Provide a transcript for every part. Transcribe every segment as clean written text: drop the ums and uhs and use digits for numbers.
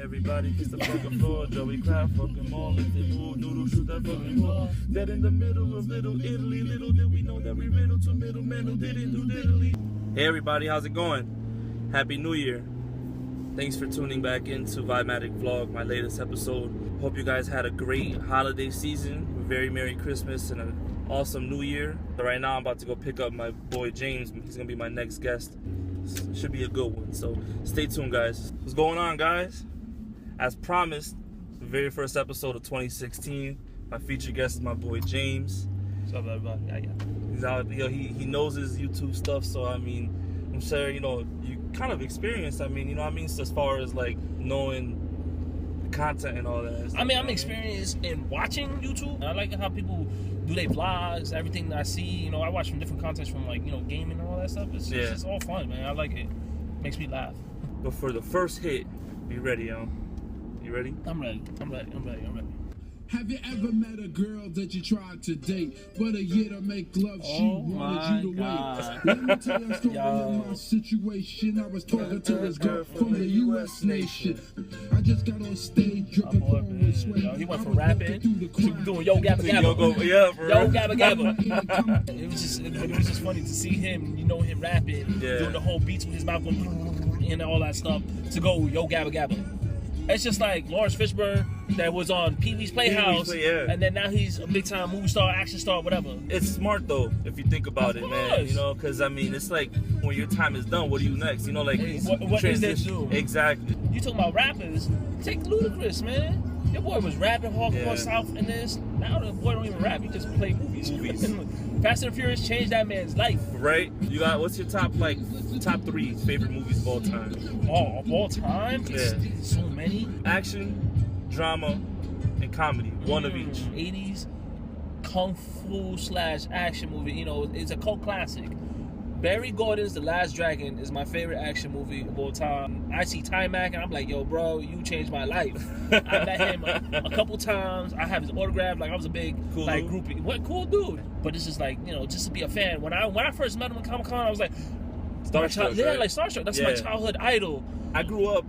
Everybody kiss the fucking floor. Joey clap, fucking mall. If they move, noodle, shoot that fucking ball. Dead in the middle of Little Italy. Little did we know that we riddle to middlemen who didn't do diddly. Hey everybody, how's it going? Happy New Year. Thanks for tuning back into Vimatic Vlog, my latest episode. Hope you guys had a great holiday season. A very Merry Christmas and an awesome New Year. So right now I'm about to go pick up my boy James. He's gonna be my next guest. Should be a good one, so stay tuned, guys. What's going on, guys? As promised, the very first episode of 2016, my featured guest is my boy James. What's up, everybody? He's out, he knows his YouTube stuff, so I mean, I'm sure, you kind of experienced, so as far as like knowing the content and all that stuff, I'm experienced in watching YouTube. I like how people do their vlogs, everything that I see. I watch from different contents from like, gaming and all that stuff. It's just all fun, man. I like it. Makes me laugh. But for the first hit, be ready, yo. You ready? I'm ready. Have you ever met a girl that you tried to date, but a year to make love, she wanted you to wait? Let me tell you a story of my situation. I was talking to this girl from the U.S. nation. I just got on stage dripping Korn with sweat. He went from rapping to doing Yo Gabba Gabba. Yo Gabba Gabba. It was just funny to see him, him rapping, doing the whole beats with his mouth going and all that stuff, to go Yo Gabba Gabba. It's just like Lawrence Fishburne that was on Pee-wee's Playhouse, and then now he's a big time movie star, action star, whatever. It's smart though, if you think about it, man. Because it's like when your time is done, what do you next? What is that do? Exactly. You talking about rappers? Take Ludacris, man. Your boy was rapping hardcore South in this. Now the boy don't even rap; he just play movies. Fast and Furious changed that man's life. Right? You got what's your top 3 favorite movies of all time? Oh, of all time? Yeah. So many. Action, drama, and comedy. One of each. 80s kung fu / action movie. It's a cult classic. Barry Gordon's The Last Dragon is my favorite action movie of all time. I see Tiene and I'm like, yo, bro, you changed my life. I met him a couple times. I have his autograph. Like, I was a big groupie. What cool dude. But it's just like, just to be a fan. When I first met him at Comic-Con, I was like, Starstruck. Yeah, like Starstruck. That's my childhood idol. I grew up,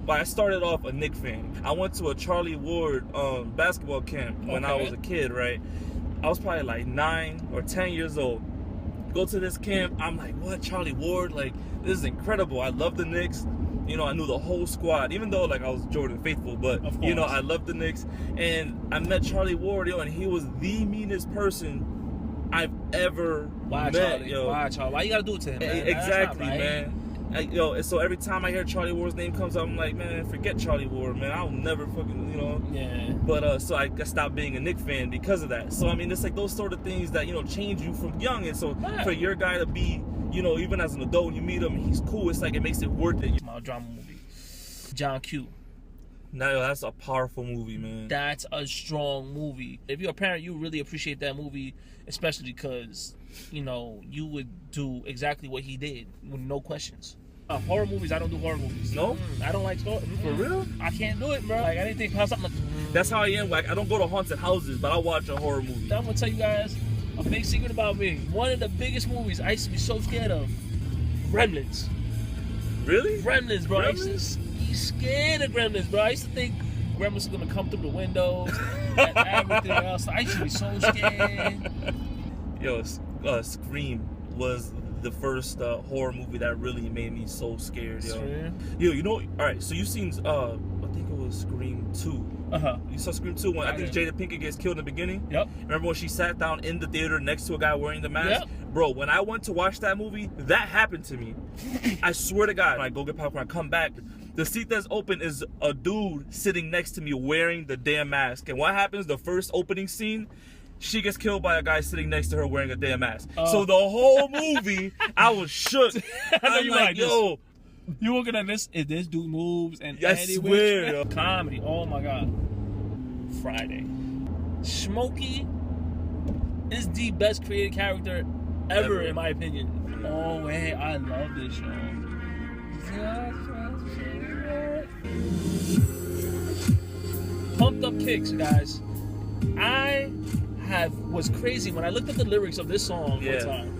I started off a Knick fan. I went to a Charlie Ward basketball camp when I was a kid, right? I was probably like 9 or 10 years old. Go to this camp, I'm like, what, Charlie Ward? Like, this is incredible. I love the Knicks. I knew the whole squad, even though like I was Jordan faithful, but I love the Knicks. And I met Charlie Ward, and he was the meanest person I've ever met. Charlie? Why, Charlie? Why you gotta do it to him, man? Exactly, right. man. And so every time I hear Charlie Ward's name comes up, I'm like, man, forget Charlie Ward, man. I'll never fucking, Yeah. But so I stopped being a Knick fan because of that. So it's like those sort of things that change you from young. And so for your guy to be, even as an adult, when you meet him, he's cool. It's like it makes it worth it. My drama movie, John Q. No, that's a powerful movie, man. That's a strong movie. If you're a parent, you really appreciate that movie, especially because you would do exactly what he did with no questions. Horror movies, I don't do horror movies. No? I don't like horror. For real? I can't do it, bro. Like, anything pops up, That's how I am. Like, I don't go to haunted houses, but I watch a horror movie. I'm gonna tell you guys a big secret about me. One of the biggest movies I used to be so scared of, Gremlins. Really? Gremlins, bro. I used to be scared of Gremlins, bro. I used to think Gremlins were gonna come through the windows and everything else. I used to be so scared. Yo, Scream was the first horror movie that really made me so scared, yo. Yo, all right, so you've seen, I think it was Scream 2. You saw Scream 2 when I think Jada Pinkett gets killed in the beginning? Yep. Remember when she sat down in the theater next to a guy wearing the mask? Yep. Bro, when I went to watch that movie, that happened to me. I swear to God. When I go get popcorn, I come back, the seat that's open is a dude sitting next to me wearing the damn mask. And what happens, the first opening scene, she gets killed by a guy sitting next to her wearing a damn mask. So the whole movie, I was shook. I'm like, yo. You looking at this, if this dude moves and I swear. Comedy, oh my God. Friday. Smokey is the best created character ever, in my opinion. Oh, hey, I love this show. Pumped Up Kicks, guys. I was crazy when I looked at the lyrics of this song one time.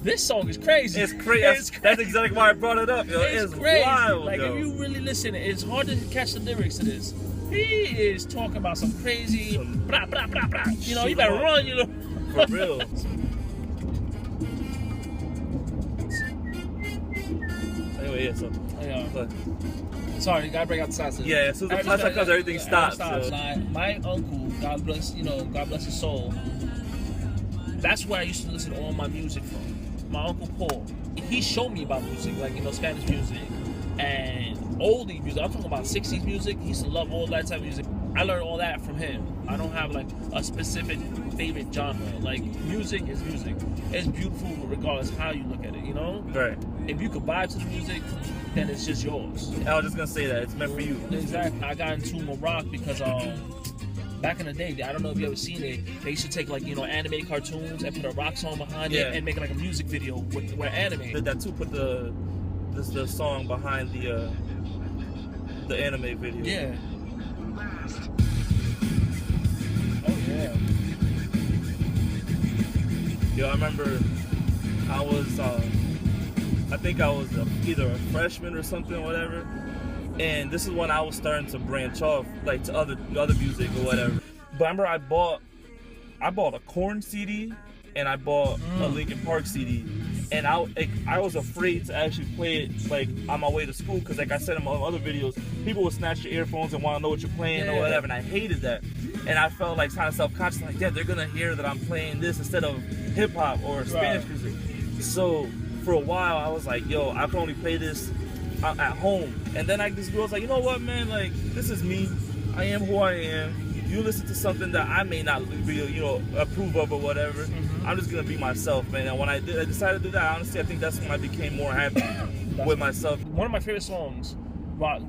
This song is crazy. It's crazy. That's exactly why I brought it up, yo. It's crazy. Wild, like, yo. if you really listen, it's hard to catch the lyrics to this. He is talking about some crazy, blah, blah, blah, blah. You know, you better run, you know. For real. Anyway, yeah, so. Yeah. Sorry, you gotta break out the sausage. Yeah, as soon as the flashlight comes, everything stops. So. My uncle, God bless his soul. That's where I used to listen to all my music from. My Uncle Paul. He showed me about music, like, you know, Spanish music and oldie music. I'm talking about 60s music. He used to love all that type of music. I learned all that from him. I don't have, like, a specific favorite genre. Like, music is music. It's beautiful regardless how you look at it, you know? Right. If you could vibe to the music, then it's just yours. I was just gonna say that. It's meant for you. Exactly. I got into Morocco because, back in the day, I don't know if you ever seen it, they used to take, like, you know, animated cartoons and put a rock song behind it and make it like a music video with anime. Did that too, put the song behind the anime video. Yeah. Oh, yeah. Yo, I remember I was, I think I was either a freshman or something, whatever. And this is when I was starting to branch off, like, to other music or whatever. But I remember I bought a Korn CD and I bought a Linkin Park CD, and I was afraid to actually play it, like, on my way to school, because, like I said in my other videos, people would snatch your earphones and want to know what you're playing or whatever, and I hated that. And I felt like kind of self-conscious, like, yeah, they're gonna hear that I'm playing this instead of hip hop or Spanish music. So for a while I was like, yo, I can only play this at home. And then this girl was like, you know what, man, like, this is me. I am who I am. You listen to something that I may not be, you know, approve of or whatever. I'm just gonna be myself, man. And when I decided to do that, honestly, I think that's when I became more happy with myself. One of my favorite songs, rock,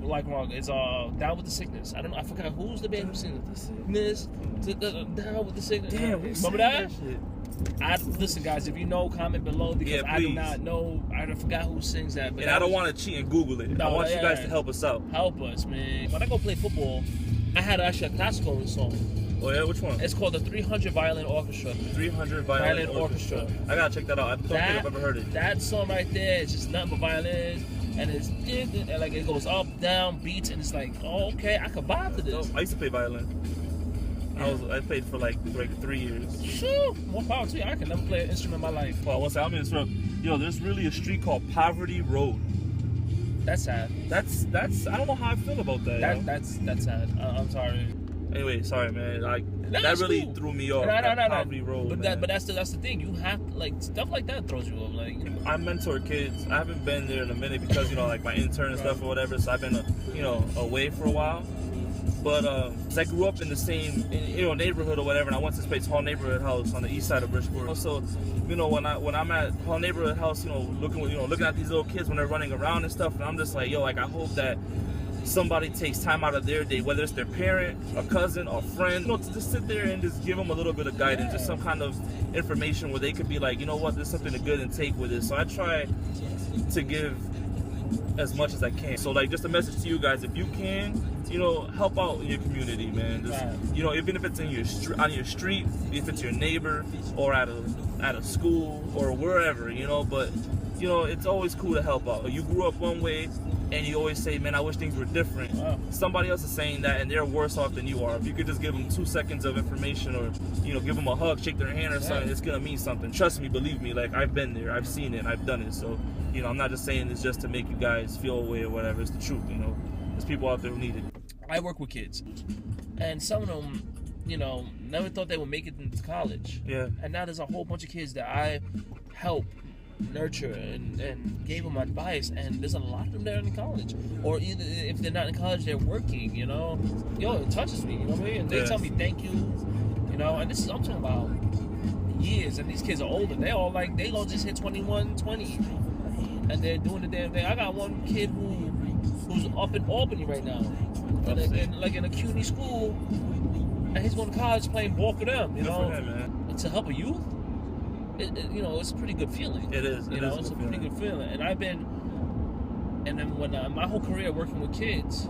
is "Down with the Sickness." I forgot who's the band who sings this. Down with the Sickness. Damn, remember that? Listen, guys, if you know, comment below, because I do not know. I forgot who sings that. But and I don't want to cheat and Google it. I want you guys to help us out. Help us, man. When I go play football, I had actually a classical song. Oh yeah, which one? It's called the 300 Violin Orchestra. 300 Violin Orchestra. I gotta check that out. I don't think I've ever heard it. That song right there is just nothing but violins, and it's and like it goes up, down, beats, and it's like, oh, okay, I could vibe to this. I used to play violin. I played for like 3 years. Sure, more power to you. I can never play an instrument in my life. Well, I'm gonna interrupt. Yo, there's really a street called Poverty Road. That's sad. That's. I don't know how I feel about that. That's sad. I'm sorry. Anyway, sorry, man. That really threw me off. No. Poverty Road. But that's the thing. You have like stuff like that throws you off. Like, I mentor kids. I haven't been there in a minute because, you know, like my intern and stuff or whatever. So I've been away for a while. But I grew up in the same neighborhood or whatever, and I went to this place, Hall Neighborhood House, on the east side of Bridgeport. So, you know, when I'm at Hall Neighborhood House, looking at these little kids when they're running around and stuff, and I'm just like, yo, like, I hope that somebody takes time out of their day, whether it's their parent, a cousin, or friend, to just sit there and just give them a little bit of guidance, just some kind of information where they could be like, you know what, there's something good and take with it. So I try to give as much as I can. So, like, just a message to you guys: if you can, help out in your community, man. Just, even if it's on your street, if it's your neighbor, or at a school or wherever, But it's always cool to help out. You grew up one way, and you always say, man, I wish things were different. Wow. Somebody else is saying that, and they're worse off than you are. If you could just give them 2 seconds of information, or give them a hug, shake their hand or something, it's gonna mean something. Trust me, believe me. Like, I've been there, I've seen it, I've done it. So I'm not just saying this just to make you guys feel away or whatever. It's the truth. There's people out there who need it. I work with kids, and some of them, never thought they would make it into college. Yeah. And now there's a whole bunch of kids that I help nurture and gave them advice, and there's a lot of them that are in college, or either if they're not in college, they're working. It touches me. You know what I mean? And they tell me thank you. And this is, I'm talking about years, and these kids are older. They all like, they gonna just hit 21, 20, and they're doing the damn thing. I got one kid who's up in Albany right now, in a CUNY school, and he's going to college playing ball for them. Good for him, man. To help a youth, it's a pretty good feeling. It is. It's a pretty good feeling. And then when my whole career working with kids,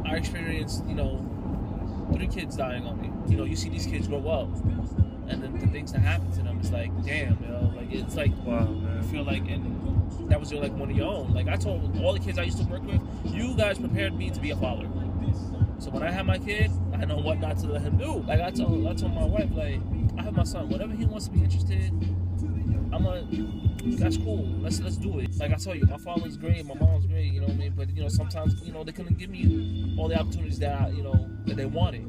I experienced 3 kids dying on me. You see these kids grow up, and then the things that happen to them, it's like, damn, you know, like it's like, wow, man. I feel like, and that was like one of your own. Like I told all the kids I used to work with, you guys prepared me to be a father. So when I have my kid, I know what not to let him do. Like I told my wife, like, I have my son, whatever he wants to be interested, that's cool. Let's do it. Like I tell you, my father's great, my mom's great, you know what I mean? But you know, sometimes, you know, they couldn't give me all the opportunities that you know that they wanted.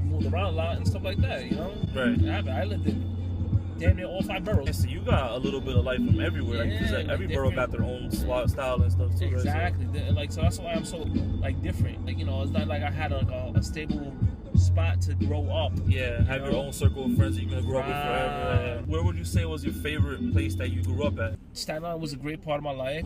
Moved around a lot and stuff like that, you know? Right. I lived in damn near all 5 boroughs. So you got a little bit of life from everywhere, Yeah, because like, every borough got their own style and stuff too. Exactly. Right? So. Like so that's why I'm so like different. Like, you know, it's not like I had a stable spot to grow up. Yeah, have your own circle of friends that you're gonna grow up with forever. Where would you say was your favorite place that you grew up at? Staten Island was a great part of my life.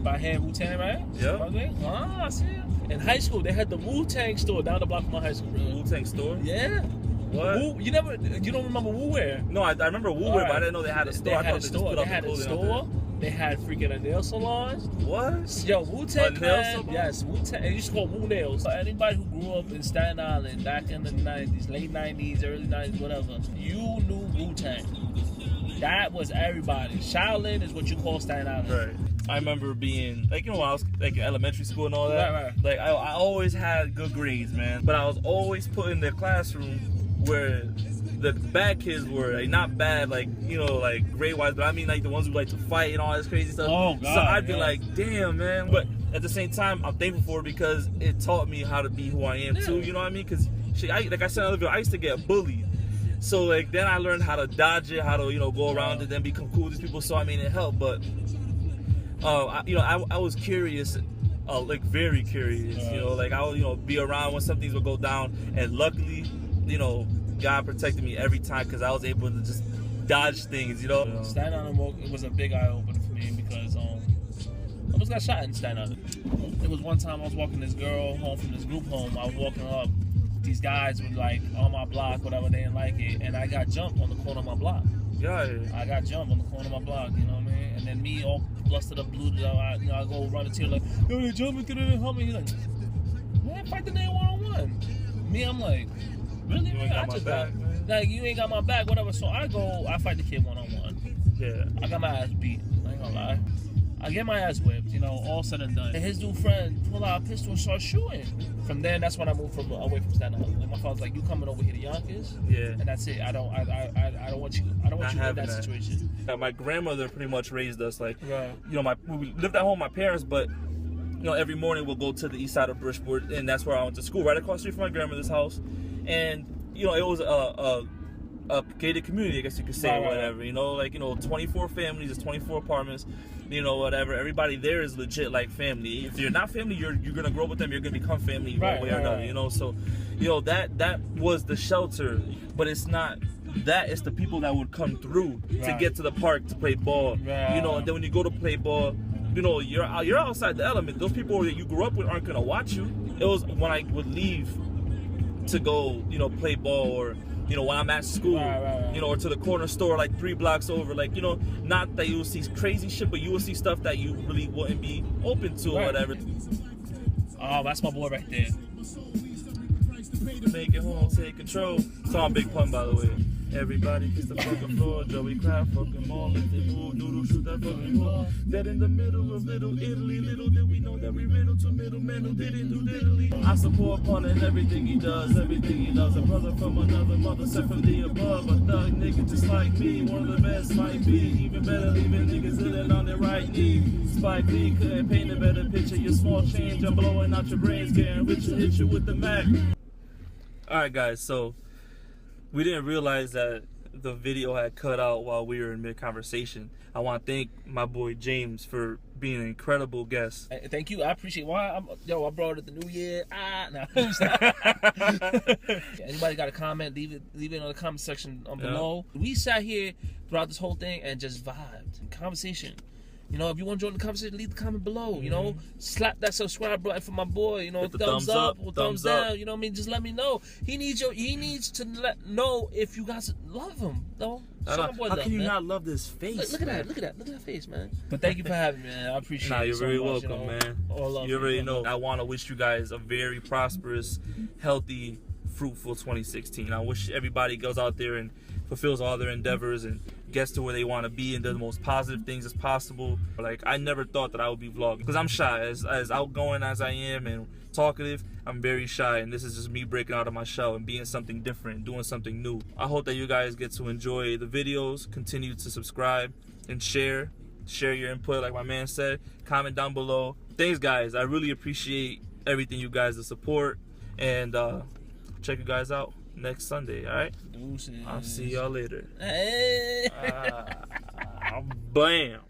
By hand Wu-Tang, right? Yeah. Okay. Ah, I see it. In high school, they had the Wu-Tang store down the block from my high school. Bro. Wu-Tang store? Yeah. What? You don't remember Wu Wear? No, I remember Wu Wear, but I didn't know they had a store. They had a store. They had freaking a nail salon. What? Yo, Wu-Tang Clan. Salon? Yes, Wu-Tang. It used to call Wu Nails. So anybody who grew up in Staten Island back in the 90s, late 90s, early 90s, whatever, you knew Wu-Tang. That was everybody. Shaolin is what you call Staten Island. Right. I remember being, like, you know, when I was like in elementary school and all that. Right. Like, I always had good grades, man. But I was always put in the classroom where the bad kids were, like, not bad, like, you know, like grade-wise, but I mean like the ones who like to fight and all this crazy stuff. Oh, God, so I'd be like, damn, man. But at the same time, I'm thankful for it because it taught me how to be who I am too. You know what I mean? Because like I said in the video, I used to get bullied. So like then I learned how to dodge it, how to, you know, go around it, then become cool with these people. So I mean, it helped. But I was curious. Like very curious, you know, like I would, you know, be around when some things would go down, and luckily, you know, God protected me every time because I was able to just dodge things, you know. Staten Island was a big eye opener for me because I almost got shot in Staten Island. It was one time I was walking this girl home from this group home. I was walking up, these guys were like on my block, whatever, they didn't like it, and I got jumped on the corner of my block. Yeah. I got jumped on the corner of my block, you know what I mean? And then me all blustered up, blue, I go run into him like, yo, they jumping, get in, help me. He's like, man, fight the nigga one-on-one. Me, I'm like, really? You ain't got my back, man. Like, you ain't got my back, whatever. So I fight the kid one-on-one. Yeah. I got my ass beat, I ain't gonna lie. I get my ass whipped, you know, all said and done. And his new friend pulled out a pistol and started shooting. From then, that's when I moved away from Staten Island. Like my father's like, you coming over here to Yonkers? Yeah. And that's it. I don't want you in that situation. My grandmother pretty much raised us like, right. You know, we lived at home with my parents, but you know, every morning we'll go to the east side of Bridgeport, and that's where I went to school, right across the street from my grandmother's house. And you know, it was a gated community, I guess you could say, or whatever. You know, like, you know, 24 families, it's 24 apartments. You know, whatever. Everybody there is legit like family. If you're not family, you're gonna grow with them. You're gonna become family one way or another. You know, so you know that was the shelter, but it's not that. It's the people that would come through to get to the park to play ball. You know, and then when you go to play ball, you know, you're outside the element. Those people that you grew up with aren't gonna watch you. It was when I would leave to go, you know, play ball, or you know, when I'm at school, you know, or to the corner store like 3 blocks over, like, you know, not that you will see crazy shit, but you will see stuff that you really wouldn't be open to or whatever. Oh, that's my boy right there. Make it home, take control. Song Big Pun, by the way. Everybody kiss the fucking floor. Joey cry, fucking mom, if they move, noodle, shoot that fucking ball. Dead in the middle of Little Italy. Little did we know that we riddle to middlemen who didn't do diddly. I support Pun in everything he does, everything he loves. A brother from another mother, sent from the above. A thug nigga just like me, one of the best might be. Even better, leaving niggas sitting on their right knee. Spike Lee couldn't paint a better picture. Your small change, I'm blowing out your brains, getting richer, hit you with the Mac. Alright guys, so we didn't realize that the video had cut out while we were in mid-conversation. I want to thank my boy James for being an incredible guest. Thank you. I appreciate it. I brought it the new year. Anybody got a comment, leave it in the comment section below. We sat here throughout this whole thing and just vibed. Conversation. You know, if you want to join the conversation, leave the comment below. You know, slap that subscribe button for my boy. You know, thumbs up or thumbs down. You know what I mean? Just let me know. He needs to know if you guys love him. No, how can you not love this face? Look at that face, man. But thank you for having me, man. I appreciate it. You're so very much, welcome, man. You already know. I want to wish you guys a very prosperous, healthy, fruitful 2016. I wish everybody goes out there and fulfills all their endeavors and gets to where they want to be and does the most positive things as possible. Like, I never thought that I would be vlogging, because I'm shy. As outgoing as I am and talkative, I'm very shy, and this is just me breaking out of my shell and being something different, doing something new. I hope that you guys get to enjoy the videos, continue to subscribe and share your input, like my man said. Comment down below. Thanks, guys. I really appreciate everything, you guys, the support, and check you guys out next Sunday. All right, Deuces. I'll see y'all later. Hey. Bam.